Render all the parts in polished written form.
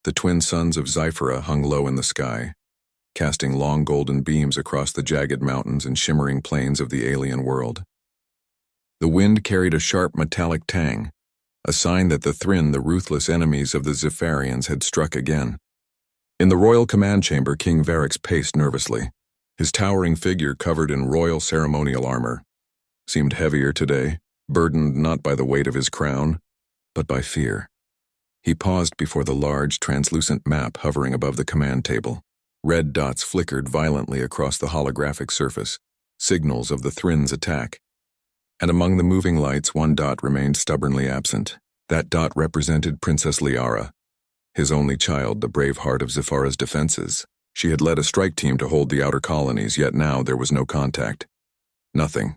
The twin suns of Zyphera hung low in the sky, casting long golden beams across the jagged mountains and shimmering plains of the alien world. The wind carried a sharp metallic tang, a sign that the Thryn, the ruthless enemies of the Zephyrians, had struck again. In the royal command chamber, King Varix paced nervously. His towering figure, covered in royal ceremonial armor, seemed heavier today, burdened not by the weight of his crown, but by fear. He paused before the large, translucent map hovering above the command table. Red dots flickered violently across the holographic surface, signals of the Thryn's attack. And among the moving lights, one dot remained stubbornly absent. That dot represented Princess Liara, his only child, the brave heart of Zephyra's defenses. She had led a strike team to hold the outer colonies, yet now there was no contact. Nothing.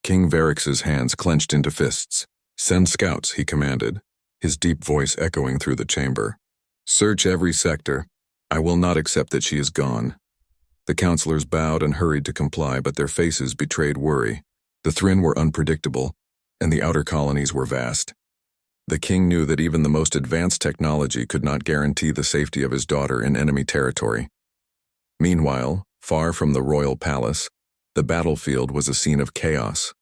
King Varix's hands clenched into fists. "Send scouts," he commanded, his deep voice echoing through the chamber. "Search every sector. I will not accept that she is gone." The counselors bowed and hurried to comply, but their faces betrayed worry. The Thryn were unpredictable, and the outer colonies were vast. The king knew that even the most advanced technology could not guarantee the safety of his daughter in enemy territory. Meanwhile, far from the royal palace, the battlefield was a scene of chaos.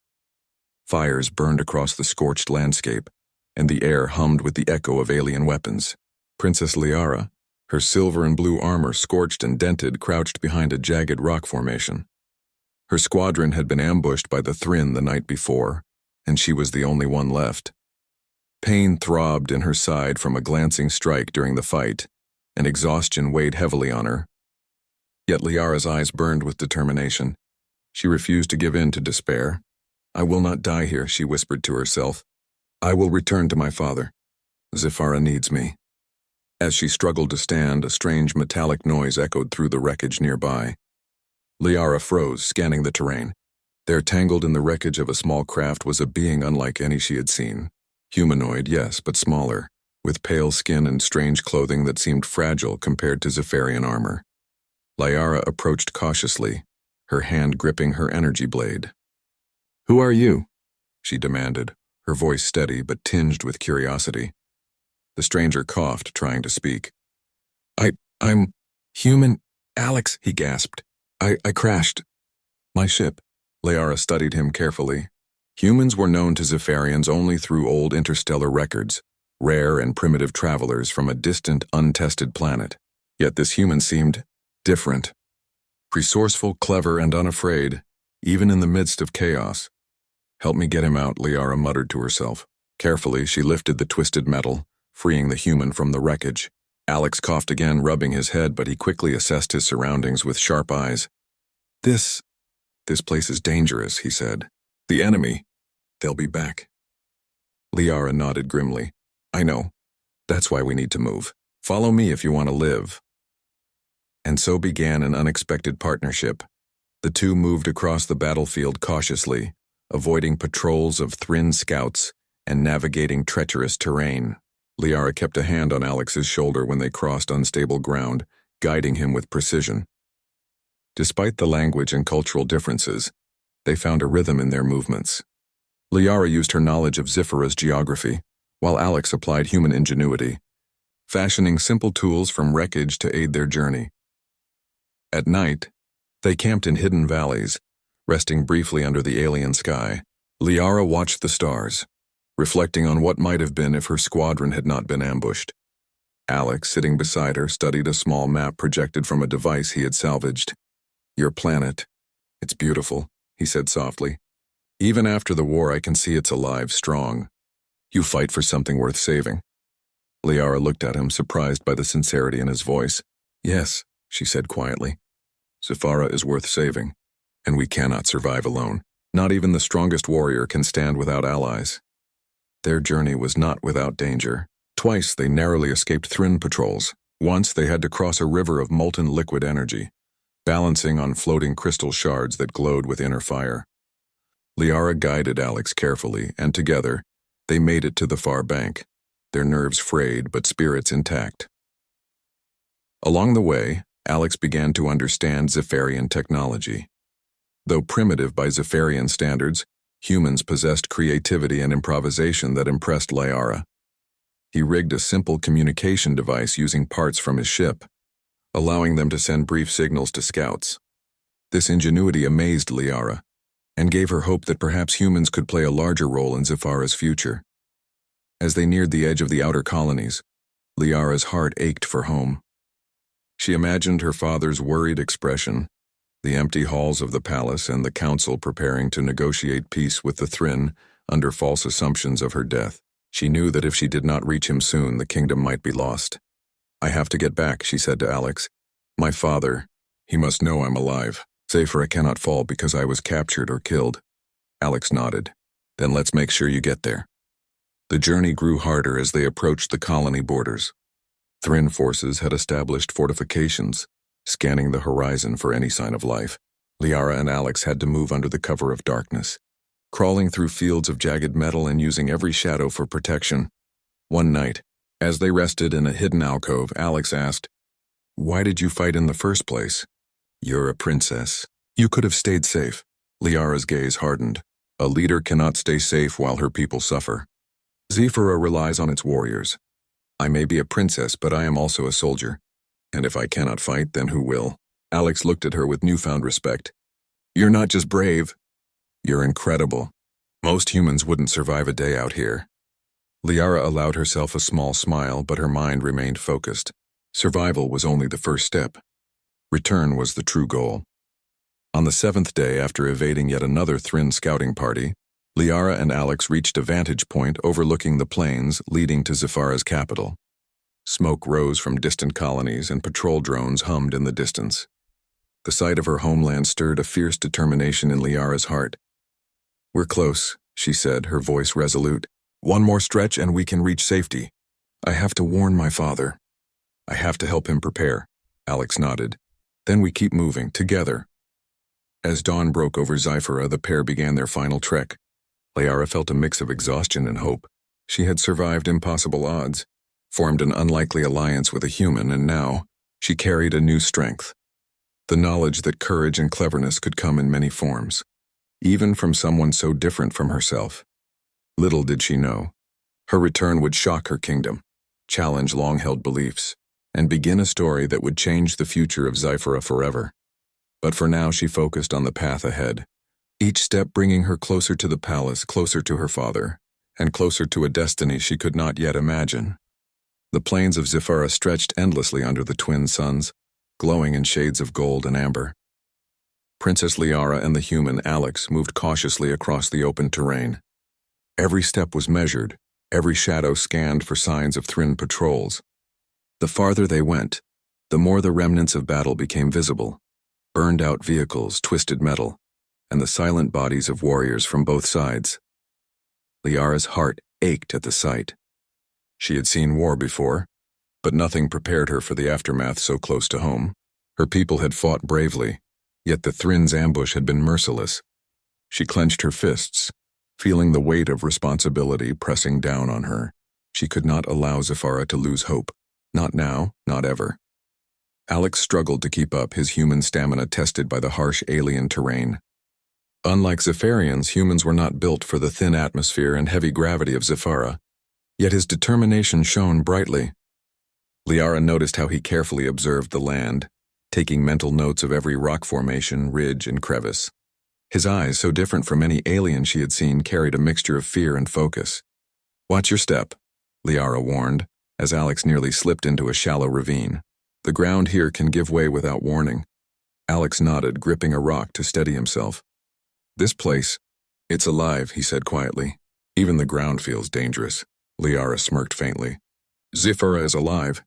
Fires burned across the scorched landscape, and the air hummed with the echo of alien weapons. Princess Liara, her silver and blue armor scorched and dented, crouched behind a jagged rock formation. Her squadron had been ambushed by the Thryn the night before, and she was the only one left. Pain throbbed in her side from a glancing strike during the fight, and exhaustion weighed heavily on her. Yet Liara's eyes burned with determination. She refused to give in to despair. "I will not die here," she whispered to herself. "I will return to my father. Zephyra needs me." As she struggled to stand, a strange metallic noise echoed through the wreckage nearby. Liara froze, scanning the terrain. There, tangled in the wreckage of a small craft, was a being unlike any she had seen. Humanoid, yes, but smaller, with pale skin and strange clothing that seemed fragile compared to Zephyrian armor. Liara approached cautiously, her hand gripping her energy blade. "Who are you?" she demanded, her voice steady but tinged with curiosity. The stranger coughed, trying to speak. I'm human, Alex," he gasped. I crashed. "My ship." Liara studied him carefully. Humans were known to Zephyrians only through old interstellar records, rare and primitive travelers from a distant, untested planet. Yet this human seemed different. Resourceful, clever, and unafraid, even in the midst of chaos. "Help me get him out," Liara muttered to herself. Carefully, she lifted the twisted metal, freeing the human from the wreckage. Alex coughed again, rubbing his head, but he quickly assessed his surroundings with sharp eyes. This place is dangerous," he said. "The enemy, they'll be back." Liara nodded grimly. "I know. That's why we need to move. Follow me if you want to live." And so began an unexpected partnership. The two moved across the battlefield cautiously, avoiding patrols of Thryn scouts and navigating treacherous terrain. Liara kept a hand on Alex's shoulder when they crossed unstable ground, guiding him with precision. Despite the language and cultural differences, they found a rhythm in their movements. Liara used her knowledge of Zephyra's geography, while Alex applied human ingenuity, fashioning simple tools from wreckage to aid their journey. At night, they camped in hidden valleys, resting briefly under the alien sky. Liara watched the stars, reflecting on what might have been if her squadron had not been ambushed. Alex, sitting beside her, studied a small map projected from a device he had salvaged. "Your planet. It's beautiful," he said softly. "Even after the war, I can see it's alive, strong. You fight for something worth saving." Liara looked at him, surprised by the sincerity in his voice. "Yes," she said quietly. "Zephyra is worth saving, and we cannot survive alone. Not even the strongest warrior can stand without allies." Their journey was not without danger. Twice they narrowly escaped Thryn patrols. Once they had to cross a river of molten liquid energy, balancing on floating crystal shards that glowed with inner fire. Liara guided Alex carefully, and together, they made it to the far bank, their nerves frayed but spirits intact. Along the way, Alex began to understand Zephyrian technology. Though primitive by Zephyrian standards, humans possessed creativity and improvisation that impressed Liara. He rigged a simple communication device using parts from his ship, allowing them to send brief signals to scouts. This ingenuity amazed Liara, and gave her hope that perhaps humans could play a larger role in Zephyra's future. As they neared the edge of the outer colonies, Liara's heart ached for home. She imagined her father's worried expression, the empty halls of the palace, and the council preparing to negotiate peace with the Thryn under false assumptions of her death. She knew that if she did not reach him soon, the kingdom might be lost. "I have to get back," she said to Alex. "My father, he must know I'm alive. Zephyra cannot fall because I was captured or killed." Alex nodded. "Then let's make sure you get there." The journey grew harder as they approached the colony borders. Thryn forces had established fortifications, scanning the horizon for any sign of life. Liara and Alex had to move under the cover of darkness, crawling through fields of jagged metal and using every shadow for protection. One night, as they rested in a hidden alcove, Alex asked, "Why did you fight in the first place? You're a princess. You could have stayed safe." Liara's gaze hardened. "A leader cannot stay safe while her people suffer. Zephyra relies on its warriors. I may be a princess, but I am also a soldier. And if I cannot fight, then who will?" Alex looked at her with newfound respect. "You're not just brave. You're incredible. Most humans wouldn't survive a day out here." Liara allowed herself a small smile, but her mind remained focused. Survival was only the first step. Return was the true goal. On the 7th day, after evading yet another Thryn scouting party, Liara and Alex reached a vantage point overlooking the plains leading to Zephyra's capital. Smoke rose from distant colonies and patrol drones hummed in the distance. The sight of her homeland stirred a fierce determination in Liara's heart. "We're close," she said, her voice resolute. "One more stretch and we can reach safety. I have to warn my father. I have to help him prepare." Alex nodded. "Then we keep moving, together." As dawn broke over Zephyra, the pair began their final trek. Liara felt a mix of exhaustion and hope. She had survived impossible odds, formed an unlikely alliance with a human, and now she carried a new strength. The knowledge that courage and cleverness could come in many forms, even from someone so different from herself. Little did she know, her return would shock her kingdom, challenge long-held beliefs, and begin a story that would change the future of Zephyra forever. But for now she focused on the path ahead, each step bringing her closer to the palace, closer to her father, and closer to a destiny she could not yet imagine. The plains of Zephyra stretched endlessly under the twin suns, glowing in shades of gold and amber. Princess Liara and the human Alex moved cautiously across the open terrain. Every step was measured, every shadow scanned for signs of Thryn patrols. The farther they went, the more the remnants of battle became visible: burned-out vehicles, twisted metal, and the silent bodies of warriors from both sides. Liara's heart ached at the sight. She had seen war before, but nothing prepared her for the aftermath so close to home. Her people had fought bravely, yet the Thryn's ambush had been merciless. She clenched her fists, feeling the weight of responsibility pressing down on her. She could not allow Zephyra to lose hope. Not now, not ever. Alex struggled to keep up, his human stamina tested by the harsh alien terrain. Unlike Zephyrans, humans were not built for the thin atmosphere and heavy gravity of Zephyra, yet his determination shone brightly. Liara noticed how he carefully observed the land, taking mental notes of every rock formation, ridge, and crevice. His eyes, so different from any alien she had seen, carried a mixture of fear and focus. "Watch your step," Liara warned, as Alex nearly slipped into a shallow ravine. "The ground here can give way without warning." Alex nodded, gripping a rock to steady himself. "This place, it's alive," he said quietly. "Even the ground feels dangerous." Liara smirked faintly. "Zephyra is alive.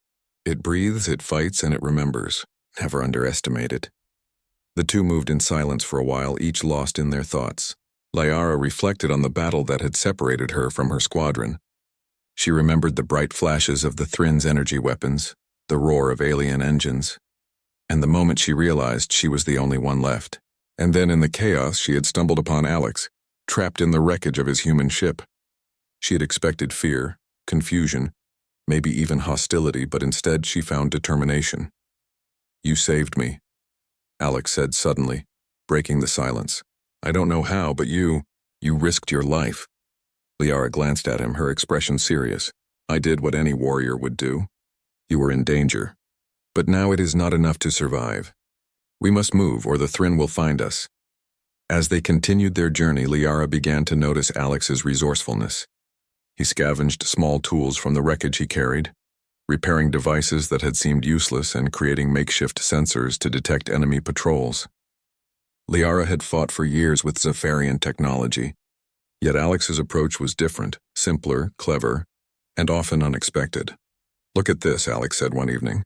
It breathes, it fights, and it remembers. Never underestimate it." The two moved in silence for a while, each lost in their thoughts. Liara reflected on the battle that had separated her from her squadron. She remembered the bright flashes of the Thryn's energy weapons, the roar of alien engines, and the moment she realized she was the only one left. And then in the chaos she had stumbled upon Alex, trapped in the wreckage of his human ship. She had expected fear, confusion, maybe even hostility, but instead she found determination. "You saved me," Alex said suddenly, breaking the silence. "I don't know how, but you risked your life." Liara glanced at him, her expression serious. I did what any warrior would do. You were in danger. But now it is not enough to survive. We must move or the Thryn will find us. As they continued their journey, Liara began to notice Alex's resourcefulness. He scavenged small tools from the wreckage he carried, repairing devices that had seemed useless and creating makeshift sensors to detect enemy patrols. Liara had fought for years with Zephyrian technology, yet Alex's approach was different, simpler, clever, and often unexpected. "Look at this," Alex said one evening,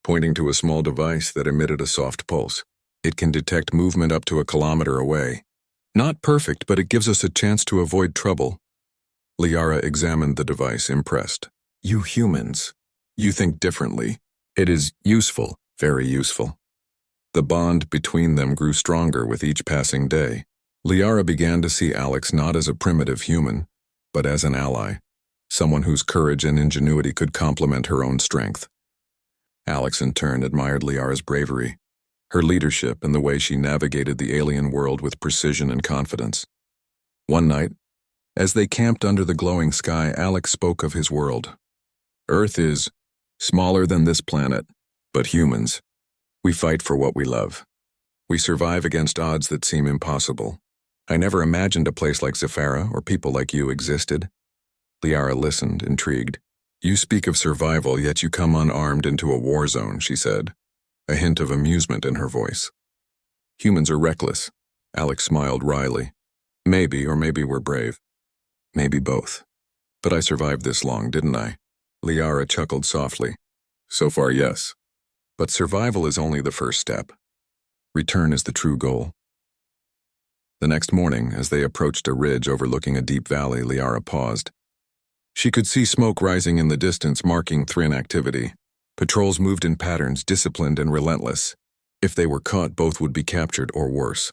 pointing to a small device that emitted a soft pulse. "It can detect movement up to a kilometer away. Not perfect, but it gives us a chance to avoid trouble." Liara examined the device, impressed. "You humans, you think differently. It is useful, very useful." The bond between them grew stronger with each passing day. Liara began to see Alex not as a primitive human, but as an ally, someone whose courage and ingenuity could complement her own strength. Alex, in turn, admired Liara's bravery, her leadership, and the way she navigated the alien world with precision and confidence. One night, as they camped under the glowing sky, Alex spoke of his world. "Earth is smaller than this planet, but humans, we fight for what we love. We survive against odds that seem impossible. I never imagined a place like Zephyra or people like you existed." Liara listened, intrigued. "You speak of survival, yet you come unarmed into a war zone," she said, a hint of amusement in her voice. "Humans are reckless." Alex smiled wryly. "Maybe, or maybe we're brave. Maybe both. But I survived this long, didn't I?" Liara chuckled softly. "So far, yes. But survival is only the first step. Return is the true goal." The next morning, as they approached a ridge overlooking a deep valley, Liara paused. She could see smoke rising in the distance, marking Thryn activity. Patrols moved in patterns, disciplined and relentless. If they were caught, both would be captured or worse.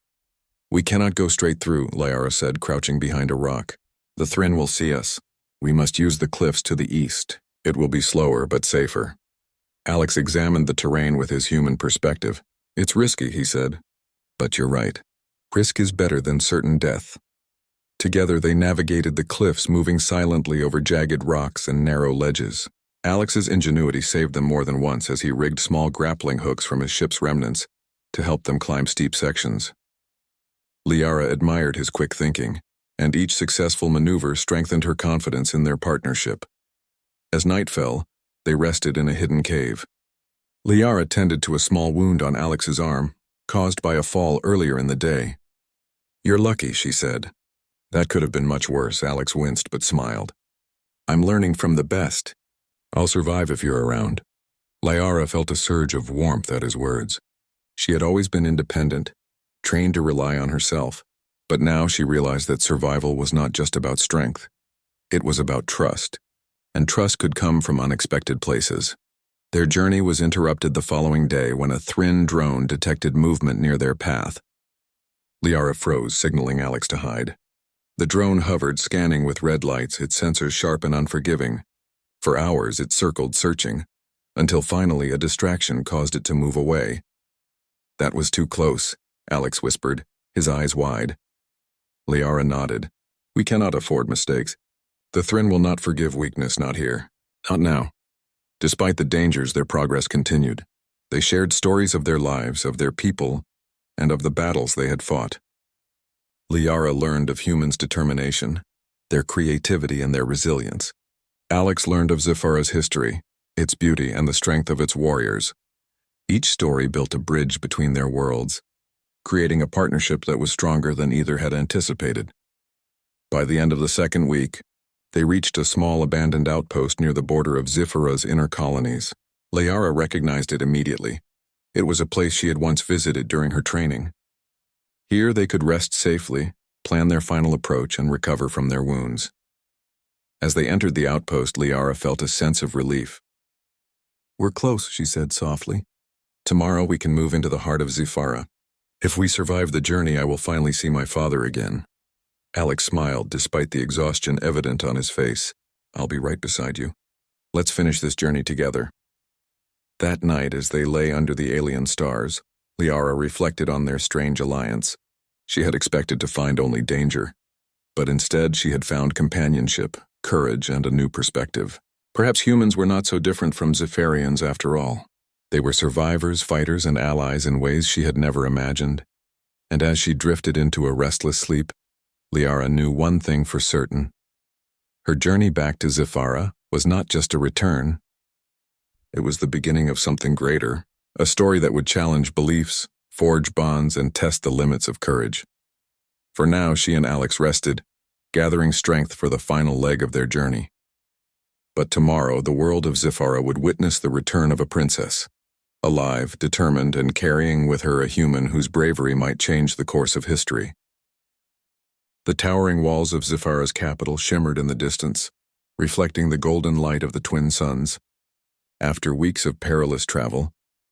"We cannot go straight through," Liara said, crouching behind a rock. "The Thryn will see us. We must use the cliffs to the east. It will be slower, but safer." Alex examined the terrain with his human perspective. "It's risky," he said. "But you're right. Risk is better than certain death." Together they navigated the cliffs, moving silently over jagged rocks and narrow ledges. Alex's ingenuity saved them more than once as he rigged small grappling hooks from his ship's remnants to help them climb steep sections. Liara admired his quick thinking, and each successful maneuver strengthened her confidence in their partnership. As night fell, they rested in a hidden cave. Liara tended to a small wound on Alex's arm, caused by a fall earlier in the day. "You're lucky," she said. "That could have been much worse." Alex winced but smiled. "I'm learning from the best. I'll survive if you're around." Liara felt a surge of warmth at his words. She had always been independent, trained to rely on herself, but now she realized that survival was not just about strength. It was about trust, and trust could come from unexpected places. Their journey was interrupted the following day when a Thryn drone detected movement near their path. Liara froze, signaling Alex to hide. The drone hovered, scanning with red lights, its sensors sharp and unforgiving. For hours it circled, searching, until finally a distraction caused it to move away. "That was too close," Alex whispered, his eyes wide. Liara nodded. "We cannot afford mistakes. The Thryn will not forgive weakness, not here. Not now." Despite the dangers, their progress continued. They shared stories of their lives, of their people, and of the battles they had fought. Liara learned of humans' determination, their creativity and their resilience. Alex learned of Zephyra's history, its beauty and the strength of its warriors. Each story built a bridge between their worlds, creating a partnership that was stronger than either had anticipated. By the end of the second week, they reached a small abandoned outpost near the border of Zephyra's inner colonies. Liara recognized it immediately. It was a place she had once visited during her training. Here they could rest safely, plan their final approach, and recover from their wounds. As they entered the outpost, Liara felt a sense of relief. "We're close," she said softly. "Tomorrow we can move into the heart of Zephyra. If we survive the journey, I will finally see my father again." Alex smiled, despite the exhaustion evident on his face. "I'll be right beside you. Let's finish this journey together." That night, as they lay under the alien stars, Liara reflected on their strange alliance. She had expected to find only danger, but instead she had found companionship, courage, and a new perspective. Perhaps humans were not so different from Zephyrians after all. They were survivors, fighters, and allies in ways she had never imagined. And as she drifted into a restless sleep, Liara knew one thing for certain. Her journey back to Zephyra was not just a return. It was the beginning of something greater, a story that would challenge beliefs, forge bonds, and test the limits of courage. For now, she and Alex rested, gathering strength for the final leg of their journey. But tomorrow, the world of Zephyra would witness the return of a princess, alive, determined, and carrying with her a human whose bravery might change the course of history. The towering walls of Zephyra's capital shimmered in the distance, reflecting the golden light of the twin suns. After weeks of perilous travel,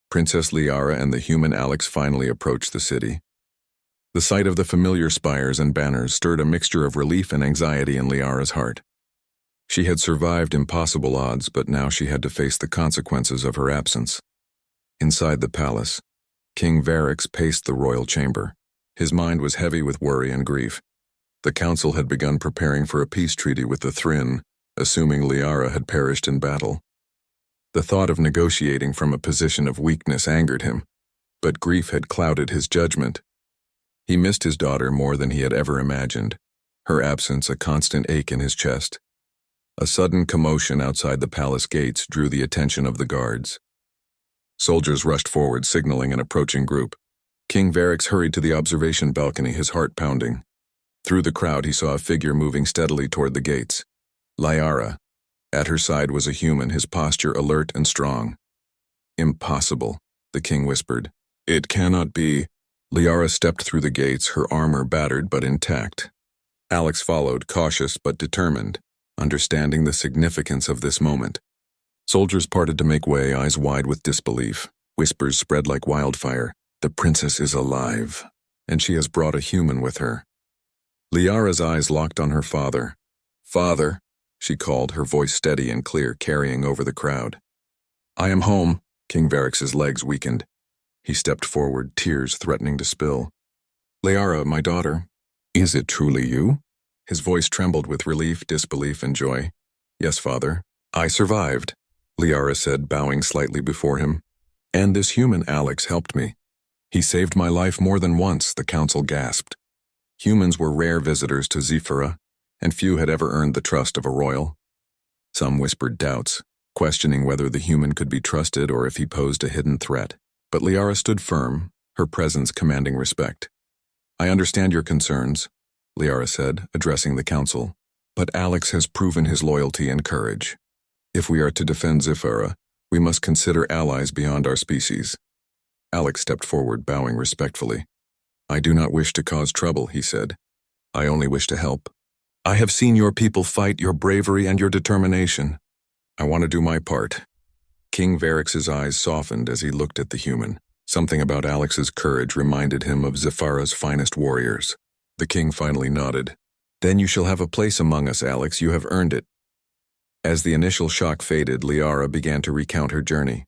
Princess Liara and the human Alex finally approached the city. The sight of the familiar spires and banners stirred a mixture of relief and anxiety in Liara's heart. She had survived impossible odds, but now she had to face the consequences of her absence. Inside the palace, King Varix paced the royal chamber. His mind was heavy with worry and grief. The council had begun preparing for a peace treaty with the Thryn, assuming Liara had perished in battle. The thought of negotiating from a position of weakness angered him, but grief had clouded his judgment. He missed his daughter more than he had ever imagined, her absence a constant ache in his chest. A sudden commotion outside the palace gates drew the attention of the guards. Soldiers rushed forward, signaling an approaching group. King Varix hurried to the observation balcony, his heart pounding. Through the crowd, he saw a figure moving steadily toward the gates. Liara. At her side was a human, his posture alert and strong. "Impossible," the king whispered. "It cannot be." Liara stepped through the gates, her armor battered but intact. Alex followed, cautious but determined, understanding the significance of this moment. Soldiers parted to make way, eyes wide with disbelief. Whispers spread like wildfire. "The princess is alive, and she has brought a human with her." Liara's eyes locked on her father. "Father," she called, her voice steady and clear, carrying over the crowd. "I am home." King Varix's legs weakened. He stepped forward, tears threatening to spill. "Liara, my daughter, is it truly you?" His voice trembled with relief, disbelief, and joy. "Yes, father. I survived," Liara said, bowing slightly before him. "And this human Alex helped me. He saved my life more than once," the council gasped. Humans were rare visitors to Zephyra, and few had ever earned the trust of a royal. Some whispered doubts, questioning whether the human could be trusted or if he posed a hidden threat. But Liara stood firm, her presence commanding respect. "I understand your concerns," Liara said, addressing the council, "but Alex has proven his loyalty and courage. If we are to defend Zephyra, we must consider allies beyond our species." Alex stepped forward, bowing respectfully. "I do not wish to cause trouble," he said. "I only wish to help. I have seen your people fight, your bravery and your determination. I want to do my part." King Varix's eyes softened as he looked at the human. Something about Alex's courage reminded him of Zephyra's finest warriors. The king finally nodded. "Then you shall have a place among us, Alex. You have earned it." As the initial shock faded, Liara began to recount her journey.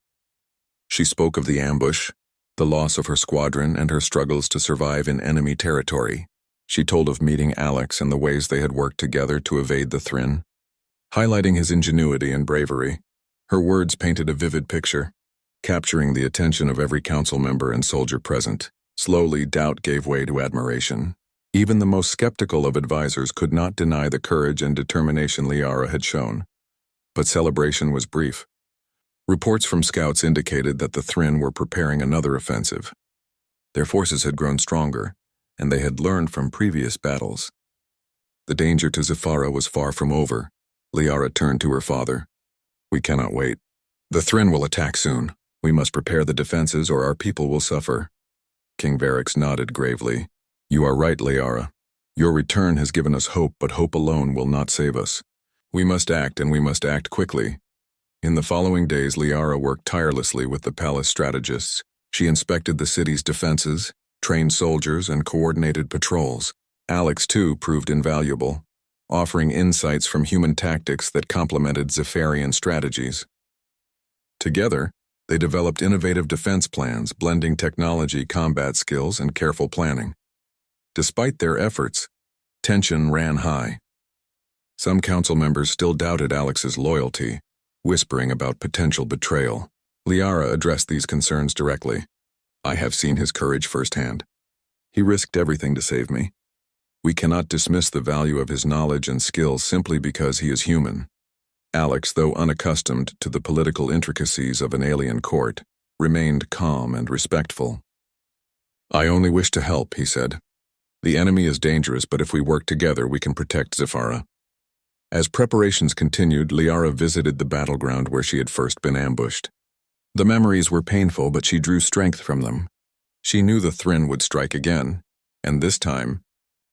She spoke of the ambush, the loss of her squadron, and her struggles to survive in enemy territory. She told of meeting Alex and the ways they had worked together to evade the Thryn, highlighting his ingenuity and bravery. Her words painted a vivid picture, capturing the attention of every council member and soldier present. Slowly, doubt gave way to admiration. Even the most skeptical of advisors could not deny the courage and determination Liara had shown. But celebration was brief. Reports from scouts indicated that the Thryn were preparing another offensive. Their forces had grown stronger, and they had learned from previous battles. The danger to Zephyra was far from over. Liara turned to her father. "We cannot wait. The Thryn will attack soon. We must prepare the defenses or our people will suffer." King Varix nodded gravely. "You are right, Liara. Your return has given us hope, but hope alone will not save us. We must act, and we must act quickly." In the following days, Liara worked tirelessly with the palace strategists. She inspected the city's defenses, trained soldiers, and coordinated patrols. Alex, too, proved invaluable, offering insights from human tactics that complemented Zephyrian strategies. Together, they developed innovative defense plans, blending technology, combat skills, and careful planning. Despite their efforts, tension ran high. Some council members still doubted Alex's loyalty, whispering about potential betrayal. Liara addressed these concerns directly. I have seen his courage firsthand. He risked everything to save me. We cannot dismiss the value of his knowledge and skills simply because he is human. Alex, though unaccustomed to the political intricacies of an alien court, remained calm and respectful. I only wish to help, he said. The enemy is dangerous, but if we work together, we can protect Zephyra. As preparations continued, Liara visited the battleground where she had first been ambushed. The memories were painful, but she drew strength from them. She knew the Thryn would strike again, and this time,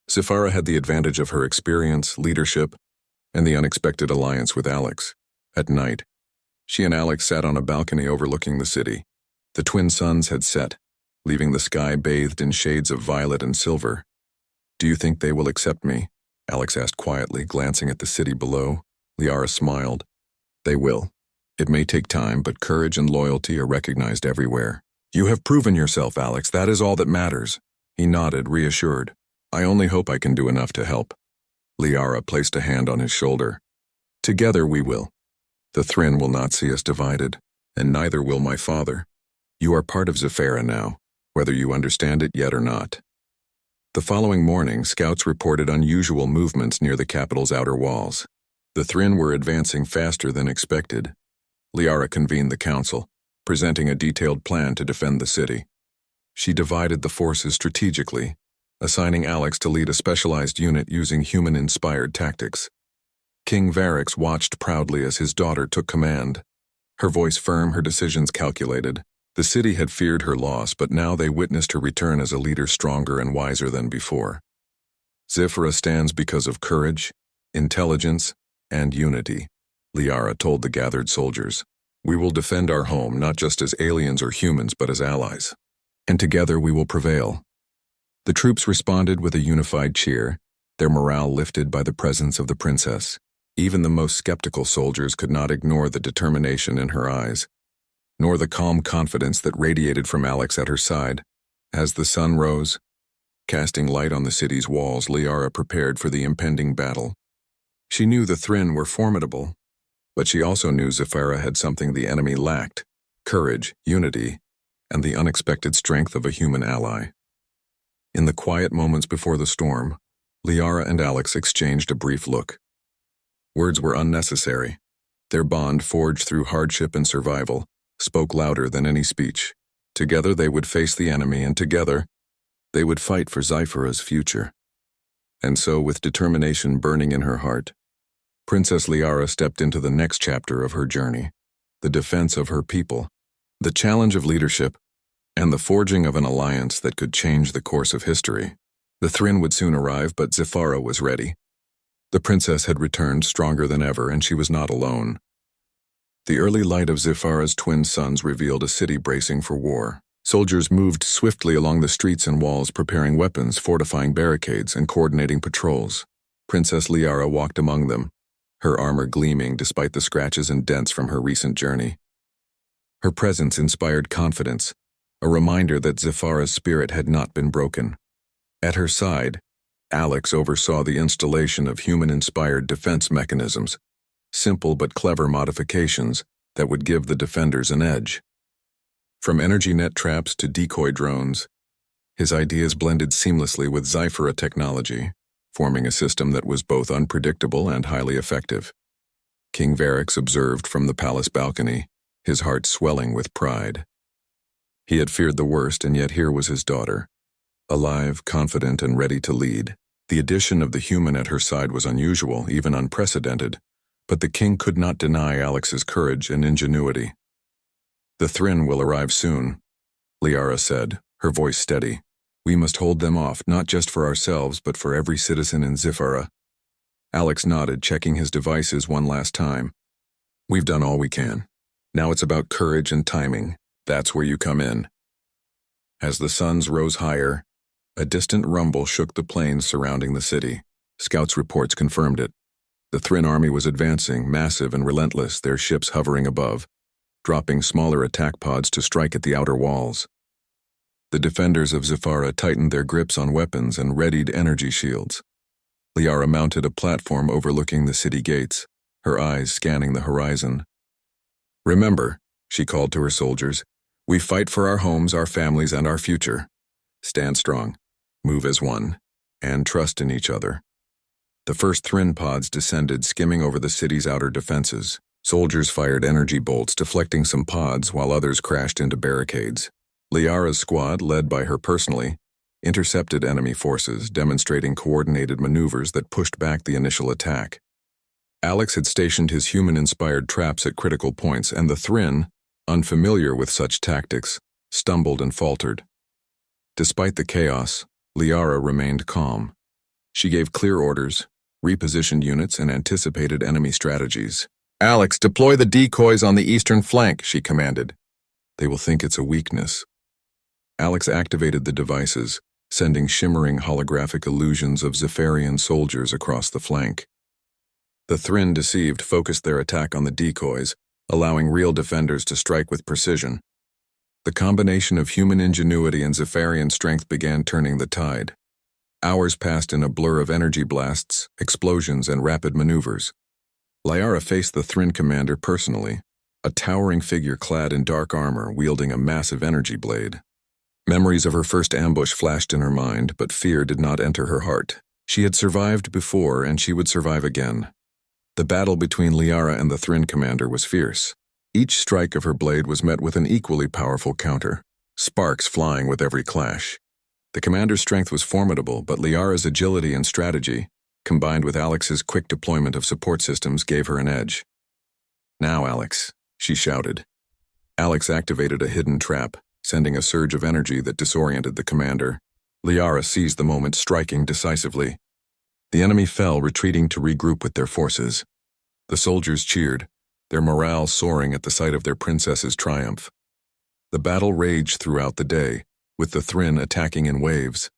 Zephyra had the advantage of her experience, leadership, and the unexpected alliance with Alex. At night, she and Alex sat on a balcony overlooking the city. The twin suns had set, leaving the sky bathed in shades of violet and silver. Do you think they will accept me? Alex asked quietly, glancing at the city below. Liara smiled. They will. It may take time, but courage and loyalty are recognized everywhere. You have proven yourself, Alex. That is all that matters. He nodded, reassured. I only hope I can do enough to help. Liara placed a hand on his shoulder. Together we will. The Thryn will not see us divided, and neither will my father. You are part of Zephyra now, whether you understand it yet or not. The following morning, scouts reported unusual movements near the capital's outer walls. The Thryn were advancing faster than expected. Liara convened the council, presenting a detailed plan to defend the city. She divided the forces strategically, assigning Alex to lead a specialized unit using human-inspired tactics. King Varix watched proudly as his daughter took command. Her voice firm, her decisions calculated. The city had feared her loss, but now they witnessed her return as a leader stronger and wiser than before. Zephyra stands because of courage, intelligence, and unity, Liara told the gathered soldiers. We will defend our home not just as aliens or humans, but as allies. And together we will prevail. The troops responded with a unified cheer, their morale lifted by the presence of the princess. Even the most skeptical soldiers could not ignore the determination in her eyes, nor the calm confidence that radiated from Alex at her side. As the sun rose, casting light on the city's walls, Liara prepared for the impending battle. She knew the Thryn were formidable, but she also knew Zephyra had something the enemy lacked: courage, unity, and the unexpected strength of a human ally. In the quiet moments before the storm, Liara and Alex exchanged a brief look. Words were unnecessary. Their bond, forged through hardship and survival, spoke louder than any speech. Together they would face the enemy, and together they would fight for Zephyra's future. And so, with determination burning in her heart, Princess Liara stepped into the next chapter of her journey, the defense of her people, the challenge of leadership, and the forging of an alliance that could change the course of history. The Thryn would soon arrive, but Zephyra was ready. The princess had returned stronger than ever, and she was not alone. The early light of Zephyra's twin suns revealed a city bracing for war. Soldiers moved swiftly along the streets and walls, preparing weapons, fortifying barricades, and coordinating patrols. Princess Liara walked among them, her armor gleaming despite the scratches and dents from her recent journey. Her presence inspired confidence, a reminder that Zephyra's spirit had not been broken. At her side, Alex oversaw the installation of human-inspired defense mechanisms, simple but clever modifications that would give the defenders an edge. From energy net traps to decoy drones, his ideas blended seamlessly with Zephyra technology, forming a system that was both unpredictable and highly effective. King Varix observed from the palace balcony, his heart swelling with pride. He had feared the worst, and yet here was his daughter, alive, confident, and ready to lead. The addition of the human at her side was unusual, even unprecedented, but the king could not deny Alex's courage and ingenuity. The Thryn will arrive soon, Liara said, her voice steady. We must hold them off, not just for ourselves, but for every citizen in Zephyra. Alex nodded, checking his devices one last time. We've done all we can. Now it's about courage and timing. That's where you come in. As the suns rose higher, a distant rumble shook the plains surrounding the city. Scouts' reports confirmed it. The Thryn army was advancing, massive and relentless, their ships hovering above, dropping smaller attack pods to strike at the outer walls. The defenders of Zephyra tightened their grips on weapons and readied energy shields. Liara mounted a platform overlooking the city gates, her eyes scanning the horizon. Remember, she called to her soldiers, we fight for our homes, our families, and our future. Stand strong, move as one, and trust in each other. The first Thryn pods descended, skimming over the city's outer defenses. Soldiers fired energy bolts, deflecting some pods while others crashed into barricades. Liara's squad, led by her personally, intercepted enemy forces, demonstrating coordinated maneuvers that pushed back the initial attack. Alex had stationed his human-inspired traps at critical points, and the Thryn, unfamiliar with such tactics, stumbled and faltered. Despite the chaos, Liara remained calm. She gave clear orders, repositioned units, and anticipated enemy strategies. Alex, deploy the decoys on the eastern flank, she commanded. They will think it's a weakness. Alex activated the devices, sending shimmering holographic illusions of Zephyrian soldiers across the flank. The Thryn, deceived, focused their attack on the decoys, allowing real defenders to strike with precision. The combination of human ingenuity and Zephyrian strength began turning the tide. Hours passed in a blur of energy blasts, explosions, and rapid maneuvers. Liara faced the Thryn commander personally, a towering figure clad in dark armor wielding a massive energy blade. Memories of her first ambush flashed in her mind, but fear did not enter her heart. She had survived before, and she would survive again. The battle between Liara and the Thryn commander was fierce. Each strike of her blade was met with an equally powerful counter, sparks flying with every clash. The commander's strength was formidable, but Liara's agility and strategy, combined with Alex's quick deployment of support systems, gave her an edge. Now, Alex, she shouted. Alex activated a hidden trap, sending a surge of energy that disoriented the commander. Liara seized the moment, striking decisively. The enemy fell, retreating to regroup with their forces. The soldiers cheered, their morale soaring at the sight of their princess's triumph. The battle raged throughout the day, with the Thryn attacking in waves.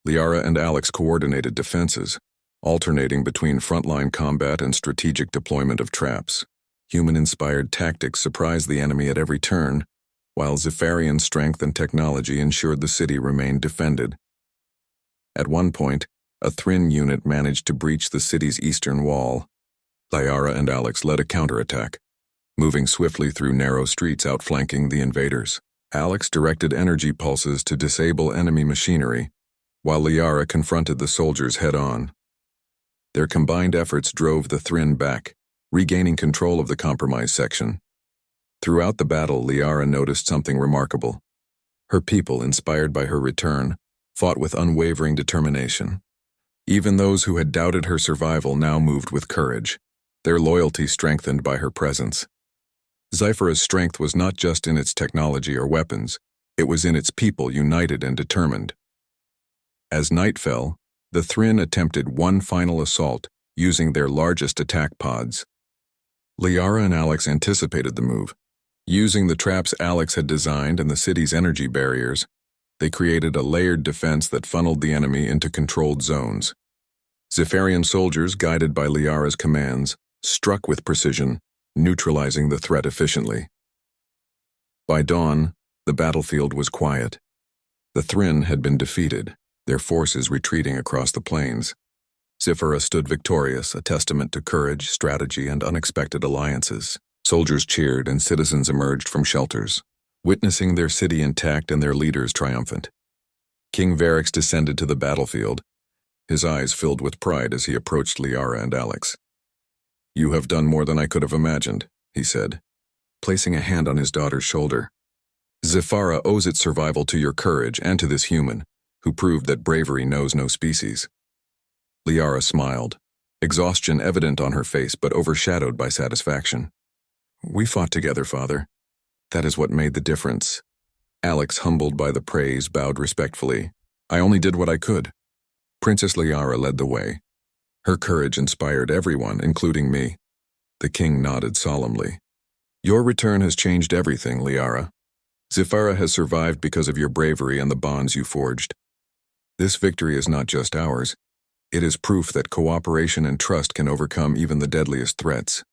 Liara and Alex coordinated defenses, alternating between frontline combat and strategic deployment of traps. Human-inspired tactics surprised the enemy at every turn, while Zephyrian strength and technology ensured the city remained defended. At one point, a Thryn unit managed to breach the city's eastern wall. Liara and Alex led a counterattack, moving swiftly through narrow streets outflanking the invaders. Alex directed energy pulses to disable enemy machinery, while Liara confronted the soldiers head-on. Their combined efforts drove the Thryn back, regaining control of the compromised section. Throughout the battle, Liara noticed something remarkable. Her people, inspired by her return, fought with unwavering determination. Even those who had doubted her survival now moved with courage, their loyalty strengthened by her presence. Zyphera's strength was not just in its technology or weapons, it was in its people, united and determined. As night fell, the Thryn attempted one final assault, using their largest attack pods. Liara and Alex anticipated the move. Using the traps Alex had designed and the city's energy barriers, they created a layered defense that funneled the enemy into controlled zones. Zephyrian soldiers, guided by Liara's commands, struck with precision, neutralizing the threat efficiently. By dawn, the battlefield was quiet. The Thryn had been defeated, their forces retreating across the plains. Zyphera stood victorious, a testament to courage, strategy, and unexpected alliances. Soldiers cheered and citizens emerged from shelters, witnessing their city intact and their leaders triumphant. King Varix descended to the battlefield, his eyes filled with pride as he approached Liara and Alex. "You have done more than I could have imagined," he said, placing a hand on his daughter's shoulder. "Zephyra owes its survival to your courage and to this human, who proved that bravery knows no species." Liara smiled, exhaustion evident on her face but overshadowed by satisfaction. "We fought together, Father. That is what made the difference." Alex, humbled by the praise, bowed respectfully. "I only did what I could." Princess Liara led the way. Her courage inspired everyone, including me. The king nodded solemnly. "Your return has changed everything, Liara. Zyphera has survived because of your bravery and the bonds you forged. This victory is not just ours. It is proof that cooperation and trust can overcome even the deadliest threats."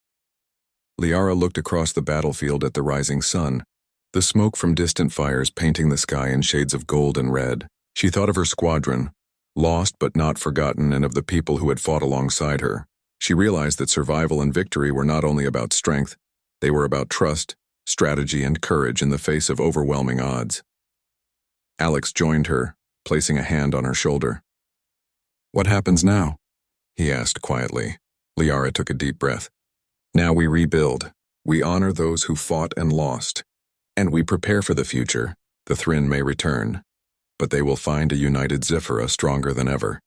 Liara looked across the battlefield at the rising sun, the smoke from distant fires painting the sky in shades of gold and red. She thought of her squadron, lost but not forgotten, and of the people who had fought alongside her. She realized that survival and victory were not only about strength, They were about trust, strategy, and courage in the face of overwhelming odds. Alex joined her, placing a hand on her shoulder. "What happens now?" he asked quietly. Liara took a deep breath. "Now we rebuild. We honor those who fought and lost. And we prepare for the future. The Thryn may return, but they will find a united Zephyra stronger than ever."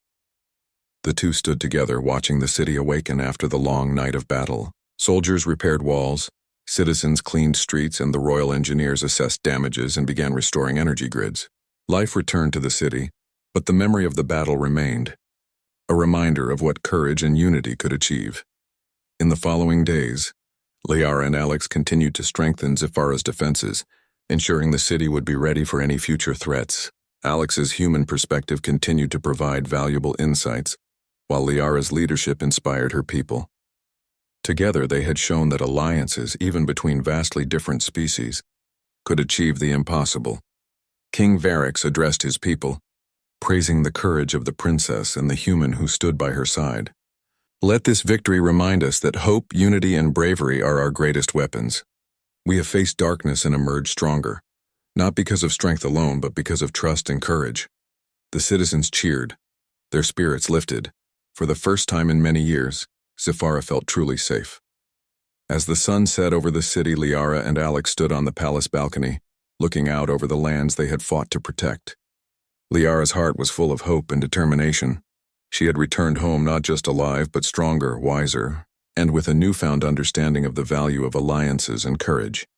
The two stood together, watching the city awaken after the long night of battle. Soldiers repaired walls, citizens cleaned streets, and the royal engineers assessed damages and began restoring energy grids. Life returned to the city, but the memory of the battle remained, a reminder of what courage and unity could achieve. In the following days, Liara and Alex continued to strengthen Zephyra's defenses, ensuring the city would be ready for any future threats. Alex's human perspective continued to provide valuable insights, while Liara's leadership inspired her people. Together, they had shown that alliances, even between vastly different species, could achieve the impossible. King Varix addressed his people, praising the courage of the princess and the human who stood by her side. "Let this victory remind us that hope, unity, and bravery are our greatest weapons. We have faced darkness and emerged stronger, not because of strength alone, but because of trust and courage." The citizens cheered, their spirits lifted. For the first time in many years, Zephyra felt truly safe. As the sun set over the city, Liara and Alex stood on the palace balcony, looking out over the lands they had fought to protect. Liara's heart was full of hope and determination. She had returned home not just alive, but stronger, wiser, and with a newfound understanding of the value of alliances and courage.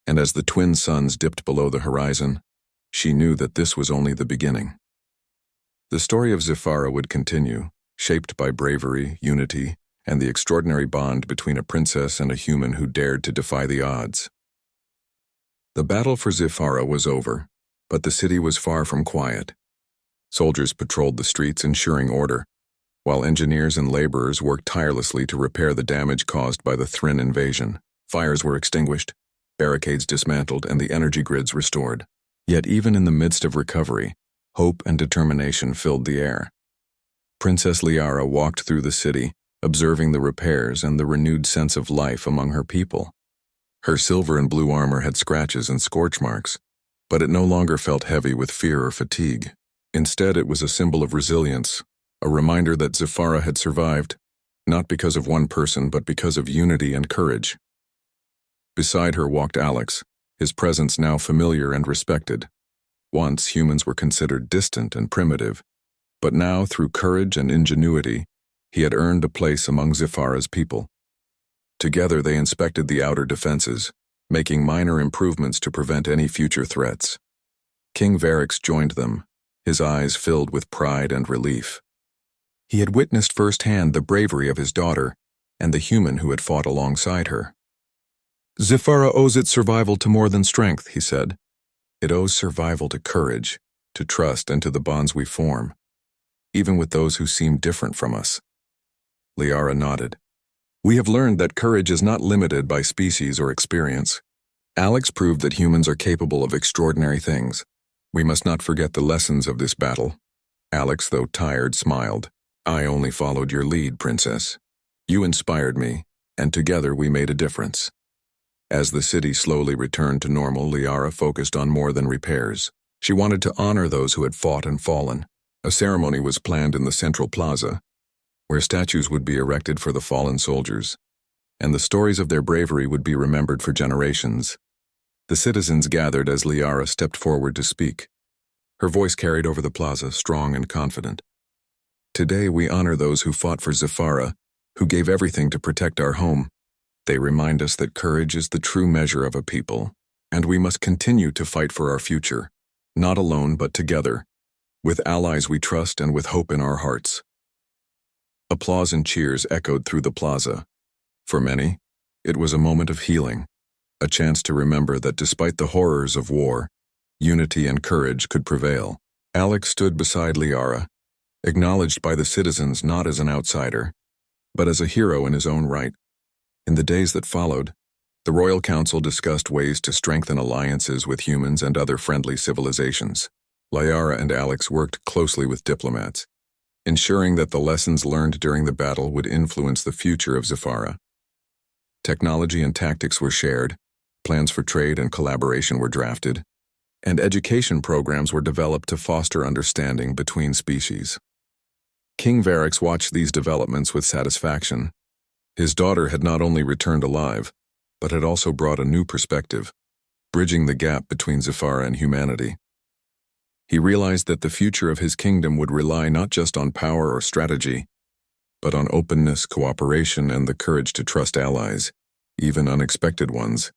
And as the twin suns dipped below the horizon, she knew that this was only the beginning. The story of Zephyra would continue, shaped by bravery, unity, and the extraordinary bond between a princess and a human who dared to defy the odds. The battle for Zephyra was over, but the city was far from quiet. Soldiers patrolled the streets, ensuring order, while engineers and laborers worked tirelessly to repair the damage caused by the Thryn invasion. Fires were extinguished, barricades dismantled, and the energy grids restored. Yet even in the midst of recovery, hope and determination filled the air. Princess Liara walked through the city, observing the repairs and the renewed sense of life among her people. Her silver and blue armor had scratches and scorch marks, but it no longer felt heavy with fear or fatigue. Instead, it was a symbol of resilience, a reminder that Zephyra had survived, not because of one person, but because of unity and courage. Beside her walked Alex, his presence now familiar and respected. Once, humans were considered distant and primitive, but now, through courage and ingenuity, he had earned a place among Zephyra's people. Together, they inspected the outer defenses, making minor improvements to prevent any future threats. King Varix joined them, his eyes filled with pride and relief. He had witnessed firsthand the bravery of his daughter and the human who had fought alongside her. "Zephyra owes its survival to more than strength," he said. "It owes survival to courage, to trust, and to the bonds we form, even with those who seem different from us." Liara nodded. "We have learned that courage is not limited by species or experience. Alex proved that humans are capable of extraordinary things. We must not forget the lessons of this battle." Alex, though tired, smiled. "I only followed your lead, Princess. You inspired me, and together we made a difference." As the city slowly returned to normal, Liara focused on more than repairs. She wanted to honor those who had fought and fallen. A ceremony was planned in the central plaza, where statues would be erected for the fallen soldiers, and the stories of their bravery would be remembered for generations. The citizens gathered as Liara stepped forward to speak. Her voice carried over the plaza, strong and confident. "Today we honor those who fought for Zephyra, who gave everything to protect our home. They remind us that courage is the true measure of a people, and we must continue to fight for our future, not alone but together, with allies we trust and with hope in our hearts." Applause and cheers echoed through the plaza. For many, it was a moment of healing, a chance to remember that despite the horrors of war, unity and courage could prevail. Alex stood beside Liara, acknowledged by the citizens not as an outsider, but as a hero in his own right. In the days that followed, the Royal Council discussed ways to strengthen alliances with humans and other friendly civilizations. Liara and Alex worked closely with diplomats, ensuring that the lessons learned during the battle would influence the future of Zephyra. Technology and tactics were shared, plans for trade and collaboration were drafted, and education programs were developed to foster understanding between species. King Varix watched these developments with satisfaction. His daughter had not only returned alive, but had also brought a new perspective, bridging the gap between Zephyra and humanity. He realized that the future of his kingdom would rely not just on power or strategy, but on openness, cooperation, and the courage to trust allies, even unexpected ones.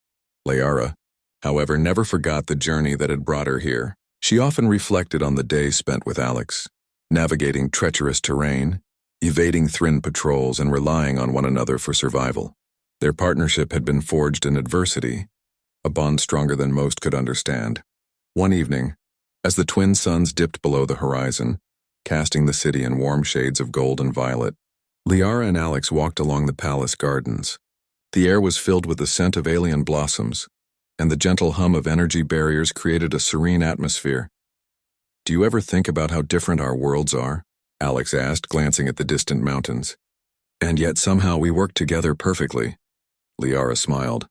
Liara, however, never forgot the journey that had brought her here. She often reflected on the day spent with Alex, navigating treacherous terrain, evading Thryn patrols, and relying on one another for survival. Their partnership had been forged in adversity, a bond stronger than most could understand. One evening, as the twin suns dipped below the horizon, casting the city in warm shades of gold and violet, Liara and Alex walked along the palace gardens. The air was filled with the scent of alien blossoms, and the gentle hum of energy barriers created a serene atmosphere. "Do you ever think about how different our worlds are?" Alex asked, glancing at the distant mountains. "And yet somehow we work together perfectly." Liara smiled.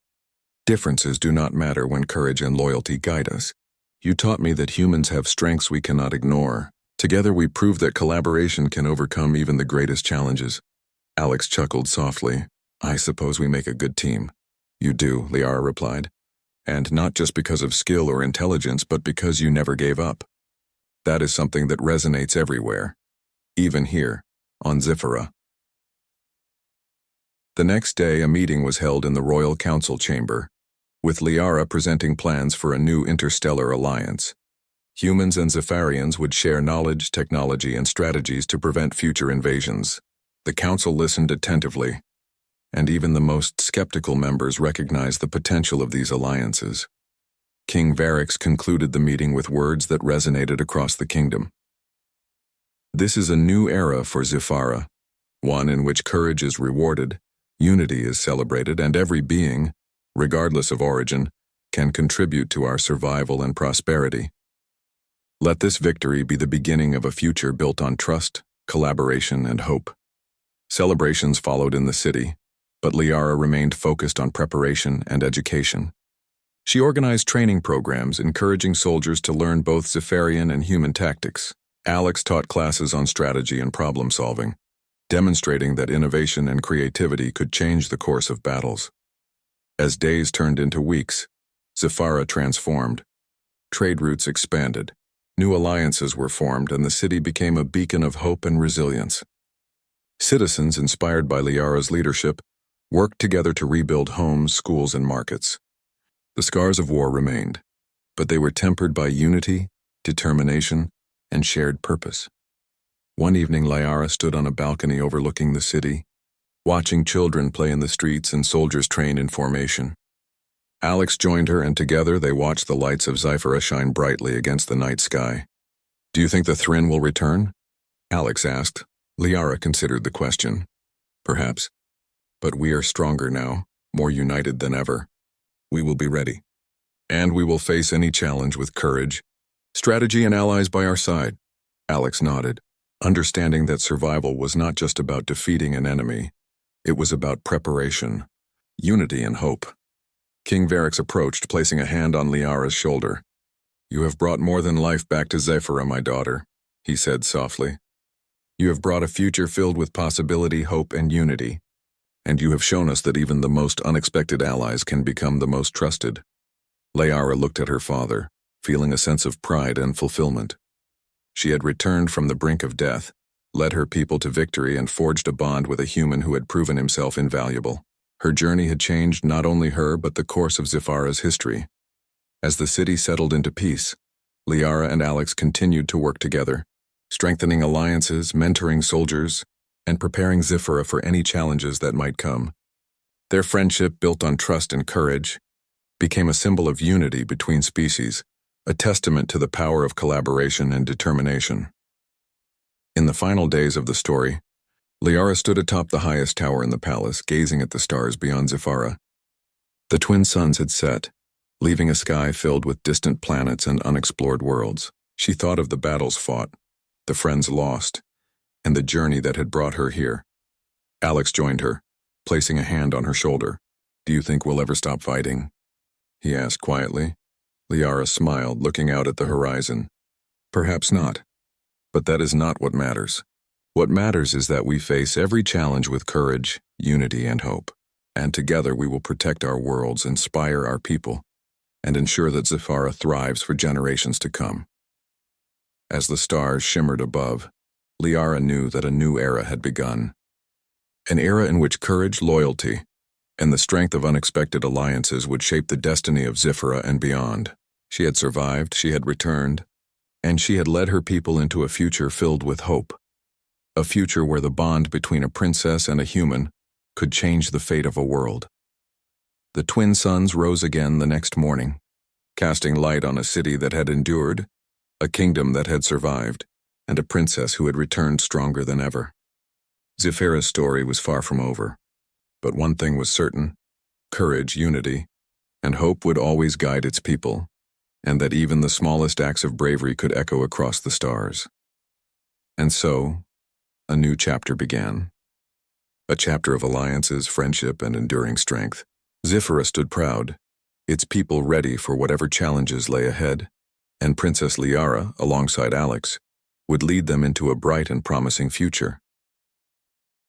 "Differences do not matter when courage and loyalty guide us. You taught me that humans have strengths we cannot ignore. Together we prove that collaboration can overcome even the greatest challenges." Alex chuckled softly. "I suppose we make a good team." "You do," Liara replied. "And not just because of skill or intelligence, but because you never gave up. That is something that resonates everywhere, even here, on Zephyra." The next day, a meeting was held in the Royal Council chamber, with Liara presenting plans for a new interstellar alliance. Humans and Zephyrians would share knowledge, technology, and strategies to prevent future invasions. The council listened attentively, and even the most skeptical members recognized the potential of these alliances. King Varix concluded the meeting with words that resonated across the kingdom. "This is a new era for Zephyra, one in which courage is rewarded, unity is celebrated, and every being, regardless of origin, can contribute to our survival and prosperity. Let this victory be the beginning of a future built on trust, collaboration, and hope." Celebrations followed in the city, but Liara remained focused on preparation and education. She organized training programs, encouraging soldiers to learn both Zephyrian and human tactics. Alex taught classes on strategy and problem-solving, demonstrating that innovation and creativity could change the course of battles. As days turned into weeks, Zephyra transformed. Trade routes expanded, new alliances were formed, and the city became a beacon of hope and resilience. Citizens, inspired by Liara's leadership, worked together to rebuild homes, schools, and markets. The scars of war remained, but they were tempered by unity, determination, and shared purpose. One evening, Liara stood on a balcony overlooking the city, watching children play in the streets and soldiers train in formation. Alex joined her, and together they watched the lights of Zephyra shine brightly against the night sky. "Do you think the Thryn will return?" Alex asked. Liara considered the question. "Perhaps. But we are stronger now, more united than ever. We will be ready. And we will face any challenge with courage, strategy, and allies by our side." Alex nodded, understanding that survival was not just about defeating an enemy. It was about preparation, unity, and hope. King Varix approached, placing a hand on Liara's shoulder. "You have brought more than life back to Zephyra, my daughter," he said softly. "You have brought a future filled with possibility, hope, and unity. And you have shown us that even the most unexpected allies can become the most trusted." Liara looked at her father, feeling a sense of pride and fulfillment. She had returned from the brink of death, led her people to victory, and forged a bond with a human who had proven himself invaluable. Her journey had changed not only her but the course of Zephyra's history. As the city settled into peace, Liara and Alex continued to work together, strengthening alliances, mentoring soldiers, and preparing Zephyra for any challenges that might come. Their friendship, built on trust and courage, became a symbol of unity between species, a testament to the power of collaboration and determination. In the final days of the story, Liara stood atop the highest tower in the palace, gazing at the stars beyond Zephyra. The twin suns had set, leaving a sky filled with distant planets and unexplored worlds. She thought of the battles fought, the friends lost, and the journey that had brought her here. Alex joined her, placing a hand on her shoulder. Do you think we'll ever stop fighting?" he asked quietly. Liara smiled, looking out at the horizon. "Perhaps not. But that is not what matters. What matters is that we face every challenge with courage, unity, and hope. And together we will protect our worlds, inspire our people, and ensure that Zephyra thrives for generations to come." As the stars shimmered above, Liara knew that a new era had begun. An era in which courage, loyalty, and the strength of unexpected alliances would shape the destiny of Zephyra and beyond. She had survived, she had returned, and she had led her people into a future filled with hope. A future where the bond between a princess and a human could change the fate of a world. The twin suns rose again the next morning, casting light on a city that had endured, a kingdom that had survived, and a princess who had returned stronger than ever. Zephyra's story was far from over, but one thing was certain: courage, unity, and hope would always guide its people, and that even the smallest acts of bravery could echo across the stars. And so, a new chapter began. A chapter of alliances, friendship, and enduring strength. Zephyra stood proud, its people ready for whatever challenges lay ahead, and Princess Liara, alongside Alex, would lead them into a bright and promising future.